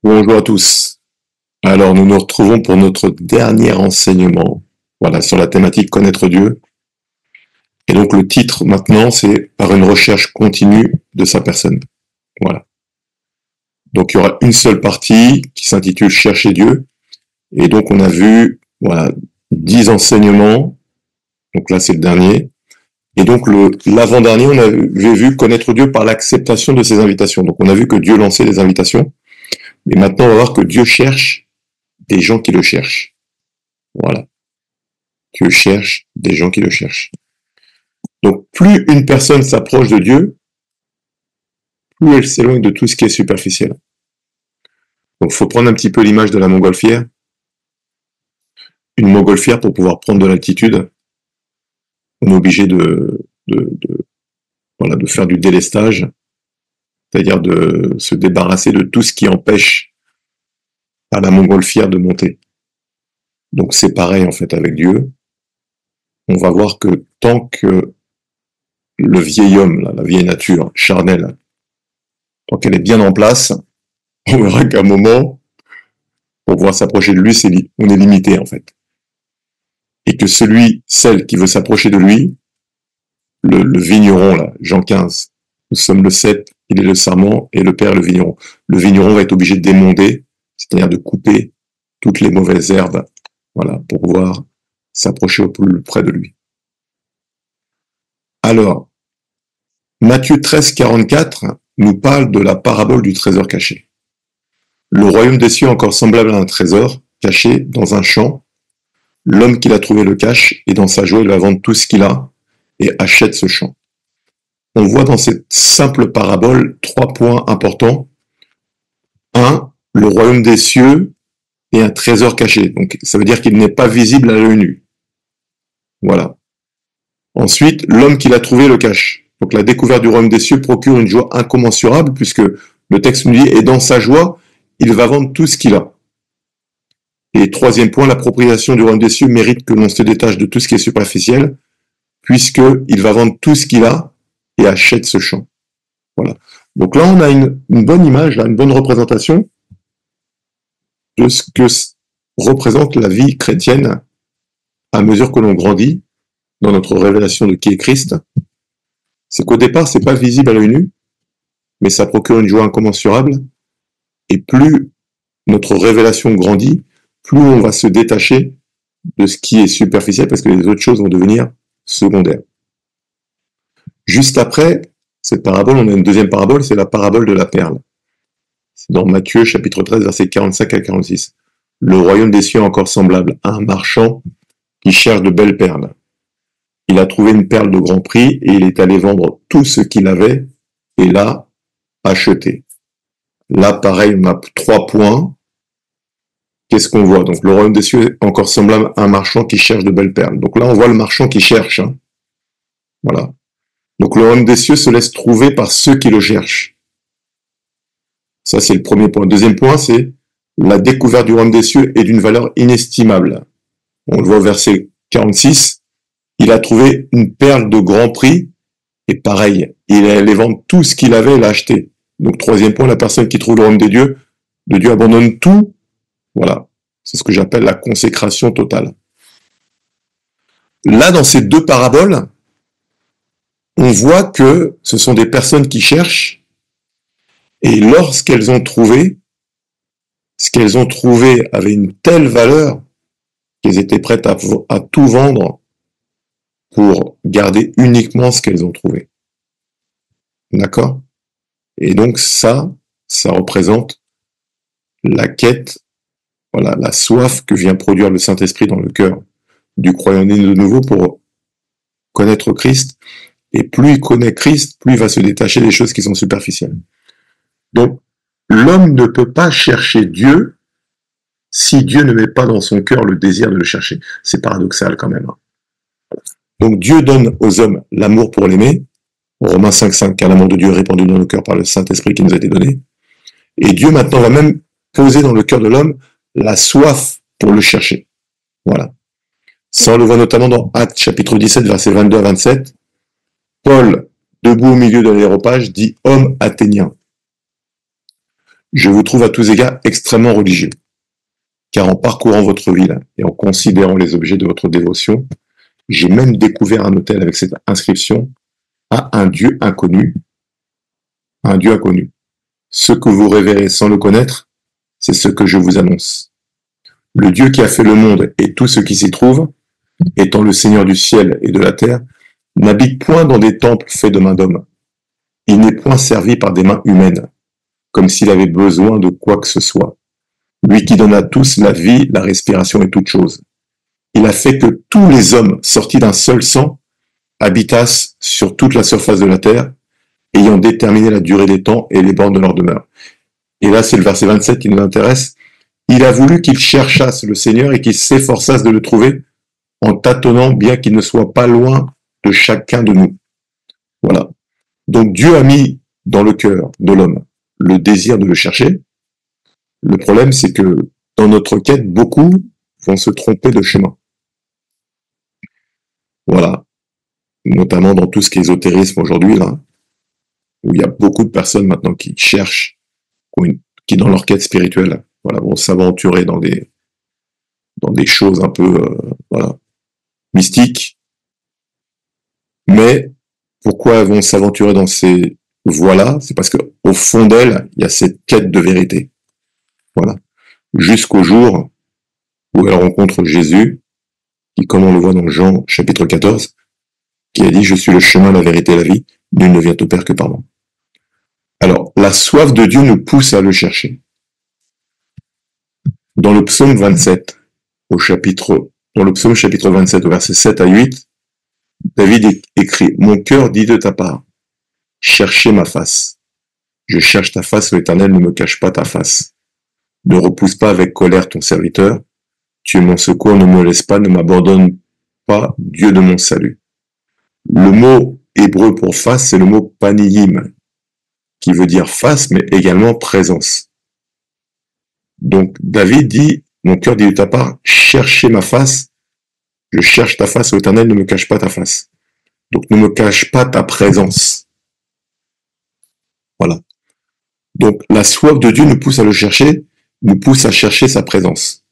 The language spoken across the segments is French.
Bonjour à tous. Alors, nous nous retrouvons pour notre dernier enseignement, voilà, sur la thématique connaître Dieu. Et donc, le titre maintenant, c'est par une recherche continue de sa personne. Voilà. Donc, il y aura une seule partie qui s'intitule Chercher Dieu. Et donc, on a vu, voilà, 10 enseignements. Donc là, c'est le dernier. Et donc, l'avant-dernier, on avait vu connaître Dieu par l'acceptation de ses invitations. Donc, on a vu que Dieu lançait les invitations. Mais maintenant, on va voir que Dieu cherche des gens qui le cherchent. Voilà. Dieu cherche des gens qui le cherchent. Donc, plus une personne s'approche de Dieu, plus elle s'éloigne de tout ce qui est superficiel. Donc, il faut prendre un petit peu l'image de la montgolfière. Une montgolfière, pour pouvoir prendre de l'altitude, on est obligé de faire du délestage, c'est-à-dire de se débarrasser de tout ce qui empêche à la montgolfière de monter. Donc, c'est pareil, en fait, avec Dieu. On va voir que tant que le vieil homme, la vieille nature charnelle, tant qu'elle est bien en place, on verra qu'à un moment, pour pouvoir s'approcher de lui, on est limité, en fait. Et que celle qui veut s'approcher de lui, le vigneron, là, Jean 15, nous sommes le 7, il est le serment, et le Père, le vigneron. Le vigneron va être obligé d'émonder, c'est-à-dire de couper toutes les mauvaises herbes, voilà, pour pouvoir s'approcher au plus près de lui. Alors, Matthieu 13, 44 nous parle de la parabole du trésor caché. Le royaume des cieux est encore semblable à un trésor caché dans un champ. L'homme qui l'a trouvé le cache, et dans sa joie, il va vendre tout ce qu'il a et achète ce champ. On voit dans cette simple parabole 3 points importants. 1. Le royaume des cieux est un trésor caché. Donc, ça veut dire qu'il n'est pas visible à l'œil nu. Voilà. Ensuite, l'homme qui l'a trouvé le cache. Donc, la découverte du royaume des cieux procure une joie incommensurable, puisque le texte nous dit, et dans sa joie, il va vendre tout ce qu'il a. Et 3e point, l'appropriation du royaume des cieux mérite que l'on se détache de tout ce qui est superficiel, puisqu'il va vendre tout ce qu'il a et achète ce champ. Voilà. Donc là, on a une bonne image, une bonne représentation de ce que représente la vie chrétienne à mesure que l'on grandit dans notre révélation de qui est Christ. C'est qu'au départ, c'est pas visible à l'œil nu, mais ça procure une joie incommensurable. Et plus notre révélation grandit, plus on va se détacher de ce qui est superficiel, parce que les autres choses vont devenir secondaires. Juste après cette parabole, on a une deuxième parabole, c'est la parabole de la perle. C'est dans Matthieu chapitre 13, versets 45 à 46. Le royaume des cieux est encore semblable à un marchand qui cherche de belles perles. Il a trouvé une perle de grand prix et il est allé vendre tout ce qu'il avait et l'a acheté. Là, pareil, on a 3 points. Qu'est-ce qu'on voit? Donc, le royaume des cieux est encore semblable à un marchand qui cherche de belles perles. Donc là, on voit le marchand qui cherche. Voilà. Donc, le royaume des cieux se laisse trouver par ceux qui le cherchent. Ça, c'est le premier point. Deuxième point, c'est la découverte du royaume des cieux est d'une valeur inestimable. On le voit au verset 46. Il a trouvé une perle de grand prix et pareil, il est allé vendre tout ce qu'il avait et l'a acheté. Donc, troisième point, la personne qui trouve le royaume de Dieu abandonne tout. Voilà. C'est ce que j'appelle la consécration totale. Là, dans ces 2 paraboles, on voit que ce sont des personnes qui cherchent et lorsqu'elles ont trouvé, ce qu'elles ont trouvé avait une telle valeur qu'elles étaient prêtes à tout vendre pour garder uniquement ce qu'elles ont trouvé. D'accord? Et donc ça représente la quête, voilà, la soif que vient produire le Saint-Esprit dans le cœur du croyant né de nouveau pour connaître Christ. Et plus il connaît Christ, plus il va se détacher des choses qui sont superficielles. Donc, l'homme ne peut pas chercher Dieu si Dieu ne met pas dans son cœur le désir de le chercher. C'est paradoxal quand même. Donc, Dieu donne aux hommes l'amour pour l'aimer. Romains 5,5, car l'amour de Dieu est répandu dans nos cœurs par le Saint-Esprit qui nous a été donné. Et Dieu maintenant va même poser dans le cœur de l'homme la soif pour le chercher. Voilà. Ça, on le voit notamment dans Actes chapitre 17, versets 22 à 27. Paul, debout au milieu de l'aréopage, dit « Homme athénien, Je vous trouve à tous égards extrêmement religieux, car en parcourant votre ville et en considérant les objets de votre dévotion, j'ai même découvert un autel avec cette inscription à un Dieu inconnu, un Dieu inconnu. Ce que vous révérez sans le connaître, c'est ce que je vous annonce. Le Dieu qui a fait le monde et tout ce qui s'y trouve, étant le Seigneur du ciel et de la terre, n'habite point dans des temples faits de mains d'hommes. Il n'est point servi par des mains humaines, comme s'il avait besoin de quoi que ce soit. Lui qui donne à tous la vie, la respiration et toutes choses. Il a fait que tous les hommes sortis d'un seul sang habitassent sur toute la surface de la terre, ayant déterminé la durée des temps et les bornes de leur demeure. Et là, c'est le verset 27 qui nous intéresse. Il a voulu qu'ils cherchassent le Seigneur et qu'ils s'efforçassent de le trouver en tâtonnant, bien qu'il ne soit pas loin de chacun de nous. Voilà. Donc Dieu a mis dans le cœur de l'homme le désir de le chercher. Le problème, c'est que dans notre quête, beaucoup vont se tromper de chemin. Voilà. Notamment dans tout ce qui est ésotérisme aujourd'hui, là, où il y a beaucoup de personnes maintenant qui cherchent, qui dans leur quête spirituelle, voilà, vont s'aventurer dans des choses un peu, voilà, mystiques. Mais pourquoi elles vont s'aventurer dans ces voies-là? C'est parce que au fond d'elles, il y a cette quête de vérité. Voilà. Jusqu'au jour où elles rencontrent Jésus, qui, comme on le voit dans Jean chapitre 14, qui a dit « Je suis le chemin, la vérité et la vie, nul ne vient au Père que par moi ». Alors, la soif de Dieu nous pousse à le chercher. Dans le psaume 27, dans le psaume chapitre 27, au verset 7 à 8, David écrit « Mon cœur dit de ta part, cherchez ma face. Je cherche ta face, ô Éternel, ne me cache pas ta face. Ne repousse pas avec colère ton serviteur. Tu es mon secours, ne me laisse pas, ne m'abandonne pas, Dieu de mon salut. » Le mot hébreu pour face, c'est le mot paniyim, qui veut dire face, mais également présence. Donc David dit, mon cœur dit de ta part, cherchez ma face, je cherche ta face, ô Éternel, ne me cache pas ta face. Donc ne me cache pas ta présence. Voilà. Donc la soif de Dieu nous pousse à le chercher, nous pousse à chercher sa présence.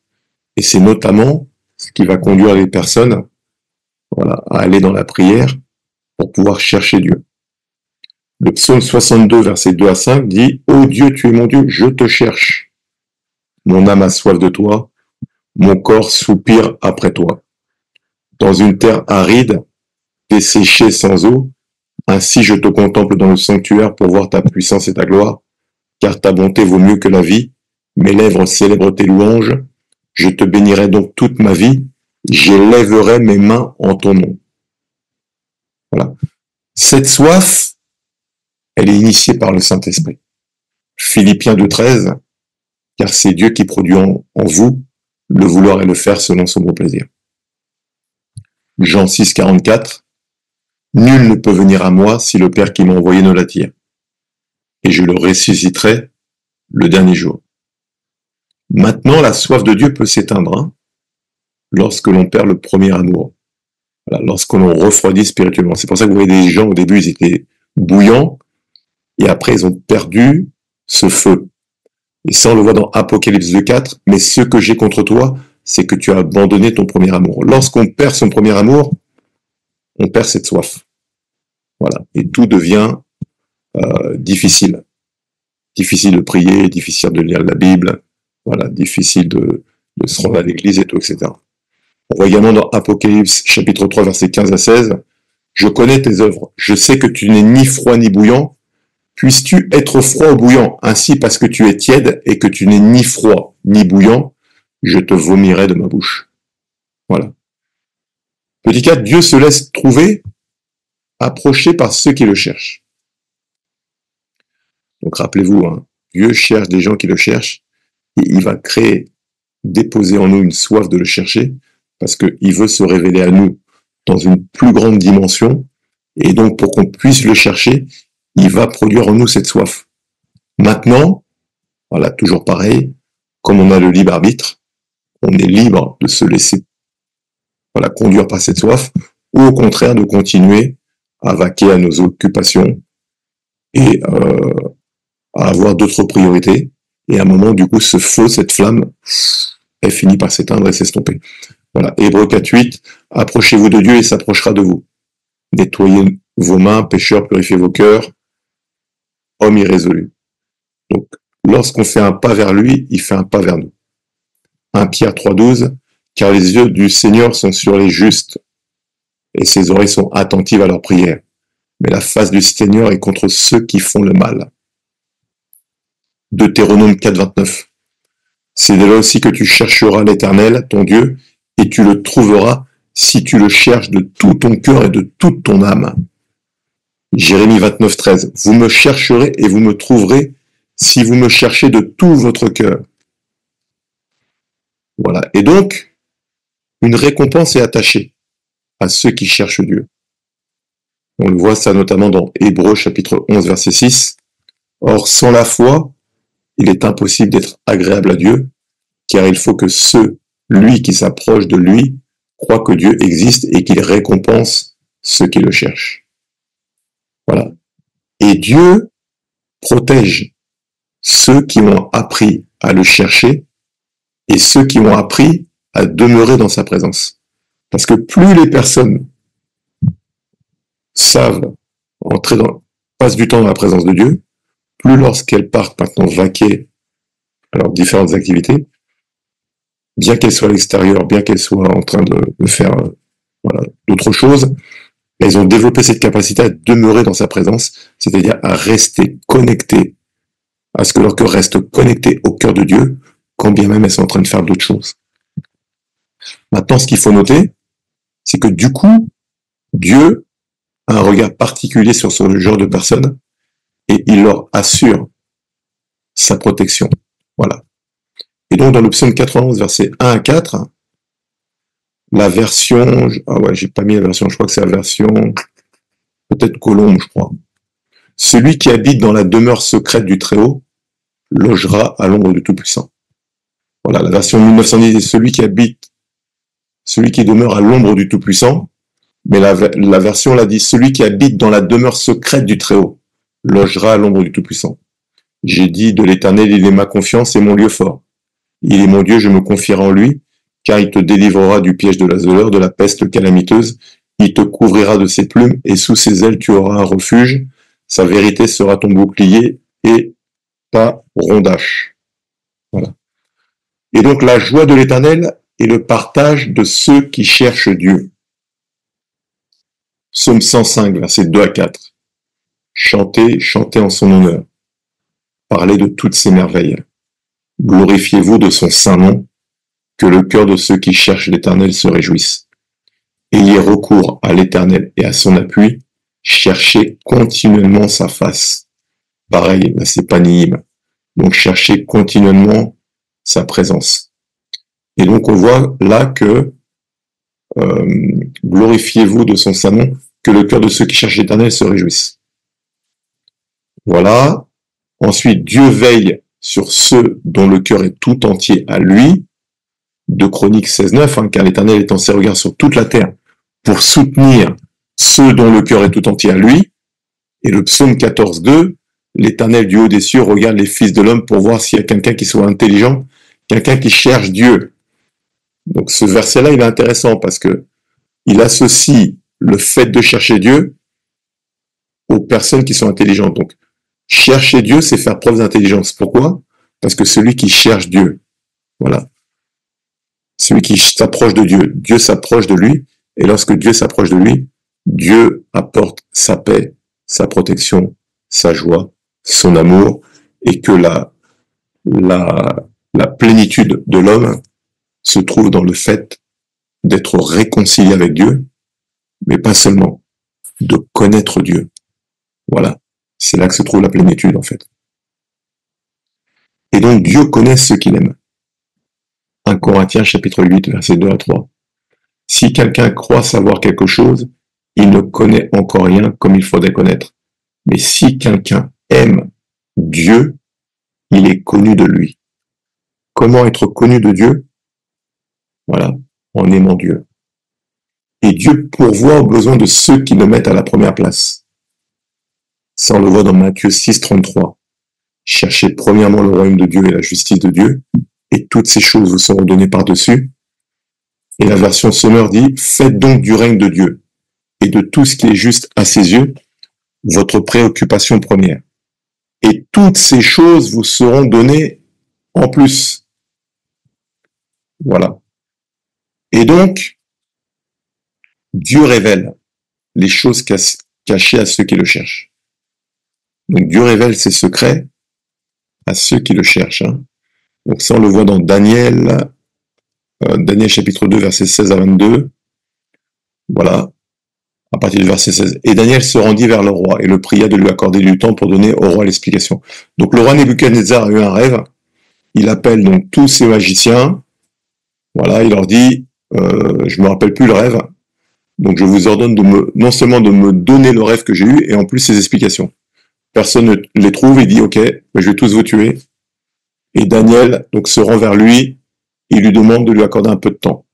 Et c'est notamment ce qui va conduire les personnes, voilà, à aller dans la prière pour pouvoir chercher Dieu. Le psaume 62, versets 2 à 5 dit « Ô Dieu, tu es mon Dieu, je te cherche. Mon âme a soif de toi, mon corps soupire après toi. Dans une terre aride, desséchée sans eau, ainsi je te contemple dans le sanctuaire pour voir ta puissance et ta gloire, car ta bonté vaut mieux que la vie, mes lèvres célèbrent tes louanges, je te bénirai donc toute ma vie, j'élèverai mes mains en ton nom. » Voilà. Cette soif, elle est initiée par le Saint-Esprit. Philippiens 2,13, car c'est Dieu qui produit en vous le vouloir et le faire selon son bon plaisir. Jean 6,44, nul ne peut venir à moi si le Père qui m'a envoyé ne l'attire, et je le ressusciterai le dernier jour. Maintenant, la soif de Dieu peut s'éteindre, hein, lorsque l'on perd le premier amour. Voilà, lorsque l'on refroidit spirituellement. C'est pour ça que vous voyez des gens, au début, ils étaient bouillants, et après, ils ont perdu ce feu. Et ça, on le voit dans Apocalypse 2,4, mais ce que j'ai contre toi, c'est que tu as abandonné ton premier amour. Lorsqu'on perd son premier amour, on perd cette soif. Voilà. Et tout devient difficile. Difficile de prier, difficile de lire la Bible, voilà, difficile de se rendre à l'église et tout, etc. On voit également dans Apocalypse chapitre 3, versets 15 à 16, « Je connais tes œuvres, je sais que tu n'es ni froid ni bouillant. Puisses-tu être froid ou bouillant? Ainsi, parce que tu es tiède et que tu n'es ni froid ni bouillant, je te vomirai de ma bouche. » Voilà. Petit 4, Dieu se laisse trouver, approché par ceux qui le cherchent. Donc rappelez-vous, hein, Dieu cherche des gens qui le cherchent, et il va créer, déposer en nous une soif de le chercher, parce qu'il veut se révéler à nous dans une plus grande dimension, et donc pour qu'on puisse le chercher, il va produire en nous cette soif. Maintenant, voilà, toujours pareil, comme on a le libre arbitre, on est libre de se laisser, voilà, conduire par cette soif, ou au contraire de continuer à vaquer à nos occupations et à avoir d'autres priorités, Et à un moment, du coup, ce feu, cette flamme, elle finit par s'éteindre et s'estomper. Voilà. Hébreux 4.8, approchez-vous de Dieu et il s'approchera de vous. Nettoyez vos mains, pécheurs, purifiez vos cœurs, hommes irrésolus. Donc, lorsqu'on fait un pas vers lui, il fait un pas vers nous. 1 Pierre 3.12, car les yeux du Seigneur sont sur les justes et ses oreilles sont attentives à leurs prières. Mais la face du Seigneur est contre ceux qui font le mal. Deutéronome 4.29, c'est de là aussi que tu chercheras l'Éternel, ton Dieu, et tu le trouveras si tu le cherches de tout ton cœur et de toute ton âme. Jérémie 29.13, vous me chercherez et vous me trouverez si vous me cherchez de tout votre cœur. Voilà. Et donc, une récompense est attachée à ceux qui cherchent Dieu. On le voit ça notamment dans Hébreux chapitre 11 verset 6. Or, sans la foi, il est impossible d'être agréable à Dieu, car il faut que lui qui s'approche de lui, croit que Dieu existe et qu'il récompense ceux qui le cherchent. Voilà. Et Dieu protège ceux qui ont appris à le chercher et ceux qui ont appris à demeurer dans sa présence. Parce que plus les personnes savent passent du temps dans la présence de Dieu, plus lorsqu'elles partent maintenant vaquer à leurs différentes activités, bien qu'elles soient à l'extérieur, bien qu'elles soient en train de faire d'autres choses, elles ont développé cette capacité à demeurer dans sa présence, c'est-à-dire à rester connectées, à ce que leur cœur reste connecté au cœur de Dieu, quand bien même elles sont en train de faire d'autres choses. Maintenant, ce qu'il faut noter, c'est que du coup, Dieu a un regard particulier sur ce genre de personnes et il leur assure sa protection. Voilà. Et donc, dans le psaume 91, versets 1 à 4, la version, j'ai pas mis la version, je crois que c'est la version, peut-être Colombe, je crois. Celui qui habite dans la demeure secrète du Très-Haut logera à l'ombre du Tout-Puissant. Voilà, la version 1910, celui qui demeure à l'ombre du Tout-Puissant, mais la version là dit, celui qui habite dans la demeure secrète du Très-Haut logera à l'ombre du Tout-Puissant. J'ai dit de l'Éternel, il est ma confiance et mon lieu fort. Il est mon Dieu, je me confierai en lui, car il te délivrera du piège de l'azoleur, de la peste calamiteuse. Il te couvrira de ses plumes, et sous ses ailes tu auras un refuge. Sa vérité sera ton bouclier et ta rondache. Voilà. Et donc la joie de l'Éternel est le partage de ceux qui cherchent Dieu. Psaume 105, versets 2 à 4. Chantez, chantez en son honneur. Parlez de toutes ses merveilles. Glorifiez-vous de son saint nom, que le cœur de ceux qui cherchent l'Éternel se réjouisse. Ayez recours à l'Éternel et à son appui, cherchez continuellement sa face. Pareil, là c'est pas Nihim. Donc cherchez continuellement sa présence. Et donc on voit là que glorifiez-vous de son saint nom, que le cœur de ceux qui cherchent l'Éternel se réjouisse. Voilà. Ensuite, Dieu veille sur ceux dont le cœur est tout entier à lui. De Chroniques 16.9, car l'Éternel étend ses regards sur toute la terre pour soutenir ceux dont le cœur est tout entier à lui. Et le psaume 14.2, l'Éternel du haut des cieux regarde les fils de l'homme pour voir s'il y a quelqu'un qui soit intelligent, quelqu'un qui cherche Dieu. Donc ce verset-là, il est intéressant parce que il associe le fait de chercher Dieu aux personnes qui sont intelligentes. Donc, chercher Dieu, c'est faire preuve d'intelligence. Pourquoi? Parce que celui qui cherche Dieu, voilà, celui qui s'approche de Dieu, Dieu s'approche de lui, et lorsque Dieu s'approche de lui, Dieu apporte sa paix, sa protection, sa joie, son amour, et que la plénitude de l'homme se trouve dans le fait d'être réconcilié avec Dieu, mais pas seulement, de connaître Dieu. Voilà, c'est là que se trouve la plénitude en fait. Et donc Dieu connaît ceux qu'il aime. 1 Corinthiens chapitre 8, versets 2 à 3. Si quelqu'un croit savoir quelque chose, il ne connaît encore rien comme il faudrait connaître. Mais si quelqu'un aime Dieu, il est connu de lui. Comment être connu de Dieu? Voilà, en aimant Dieu. Et Dieu pourvoit aux besoins de ceux qui le mettent à la première place. Ça, on le voit dans Matthieu 6, 33. Cherchez premièrement le royaume de Dieu et la justice de Dieu, et toutes ces choses vous seront données par-dessus. Et la version Sommer dit, faites donc du règne de Dieu et de tout ce qui est juste à ses yeux, votre préoccupation première. Et toutes ces choses vous seront données en plus. Voilà. Et donc, Dieu révèle les choses cachées à ceux qui le cherchent. Donc Dieu révèle ses secrets à ceux qui le cherchent. Donc ça, on le voit dans Daniel, Daniel chapitre 2, versets 16 à 22. Voilà, à partir du verset 16. Et Daniel se rendit vers le roi et le pria de lui accorder du temps pour donner au roi l'explication. Donc le roi Nebuchadnezzar a eu un rêve. Il appelle donc tous ses magiciens. Voilà, il leur dit, je me rappelle plus le rêve. Donc je vous ordonne non seulement de me donner le rêve que j'ai eu, et en plus ses explications. Personne ne les trouve, il dit, ok, je vais tous vous tuer. Et Daniel donc se rend vers lui, il lui demande de lui accorder un peu de temps.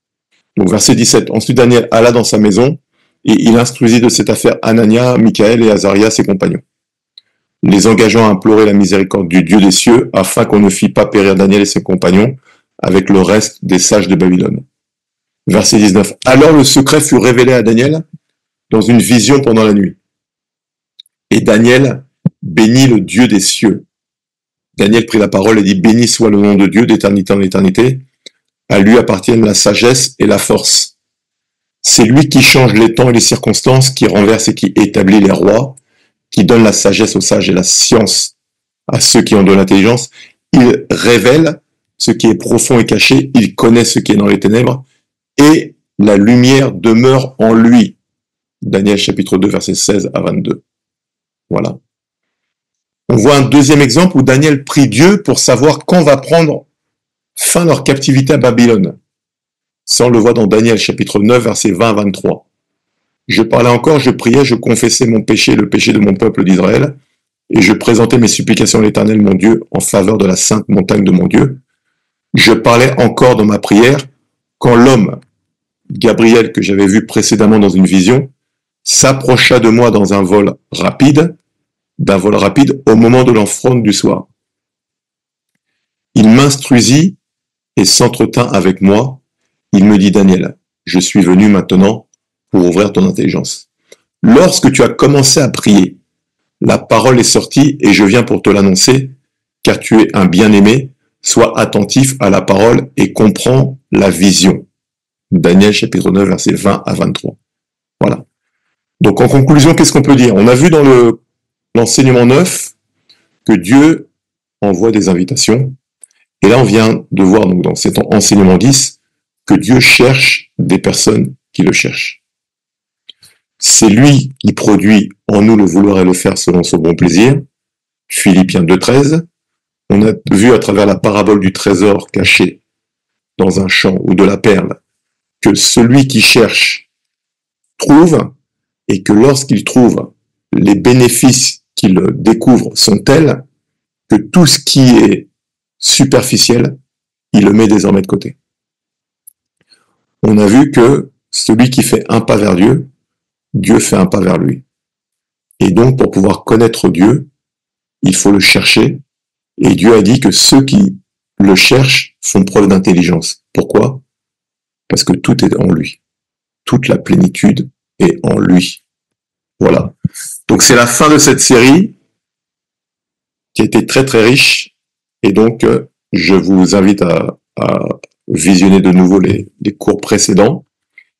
Donc verset 17, ensuite Daniel alla dans sa maison, et il instruisit de cette affaire Anania, Michaël et Azaria, ses compagnons, les engageant à implorer la miséricorde du Dieu des cieux, afin qu'on ne fît pas périr Daniel et ses compagnons, avec le reste des sages de Babylone. Verset 19, alors le secret fut révélé à Daniel dans une vision pendant la nuit. Et Daniel bénit le Dieu des cieux. Daniel prit la parole et dit, béni soit le nom de Dieu d'éternité en éternité. À lui appartiennent la sagesse et la force. C'est lui qui change les temps et les circonstances, qui renverse et qui établit les rois, qui donne la sagesse aux sages et la science à ceux qui ont de l'intelligence. Il révèle ce qui est profond et caché, il connaît ce qui est dans les ténèbres, et la lumière demeure en lui. Daniel chapitre 2, versets 16 à 22. Voilà. On voit un deuxième exemple où Daniel prie Dieu pour savoir quand va prendre fin leur captivité à Babylone. Ça, on le voit dans Daniel chapitre 9, versets 20 à 23. Je parlais encore, je priais, je confessais mon péché, le péché de mon peuple d'Israël, et je présentais mes supplications à l'Éternel, mon Dieu, en faveur de la sainte montagne de mon Dieu. Je parlais encore dans ma prière, quand l'homme, Gabriel, que j'avais vu précédemment dans une vision, s'approcha de moi dans un vol rapide, au moment de l'offrande du soir. Il m'instruisit et s'entretint avec moi. Il me dit, Daniel, je suis venu maintenant pour ouvrir ton intelligence. Lorsque tu as commencé à prier, la parole est sortie et je viens pour te l'annoncer, car tu es un bien-aimé, sois attentif à la parole et comprends la vision. Daniel chapitre 9, versets 20 à 23. Voilà. Donc en conclusion, qu'est-ce qu'on peut dire? On a vu dans l'enseignement 9 que Dieu envoie des invitations. Et là, on vient de voir donc, dans cet enseignement 10 que Dieu cherche des personnes qui le cherchent. C'est lui qui produit en nous le vouloir et le faire selon son bon plaisir. Philippiens 2,13. On a vu à travers la parabole du trésor caché dans un champ ou de la perle que celui qui cherche trouve, et que lorsqu'il trouve, les bénéfices qu'il découvre sont tels que tout ce qui est superficiel, il le met désormais de côté. On a vu que celui qui fait un pas vers Dieu, Dieu fait un pas vers lui. Et donc, pour pouvoir connaître Dieu, il faut le chercher. Et Dieu a dit que ceux qui le cherchent font preuve d'intelligence. Pourquoi? Parce que tout est en lui. Toute la plénitude est en lui. Voilà. Donc, c'est la fin de cette série qui a été très très riche. Et donc, je vous invite à visionner de nouveau les cours précédents.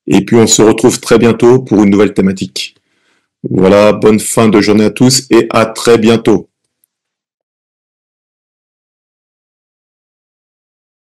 Et puis, on se retrouve très bientôt pour une nouvelle thématique. Voilà, bonne fin de journée à tous et à très bientôt.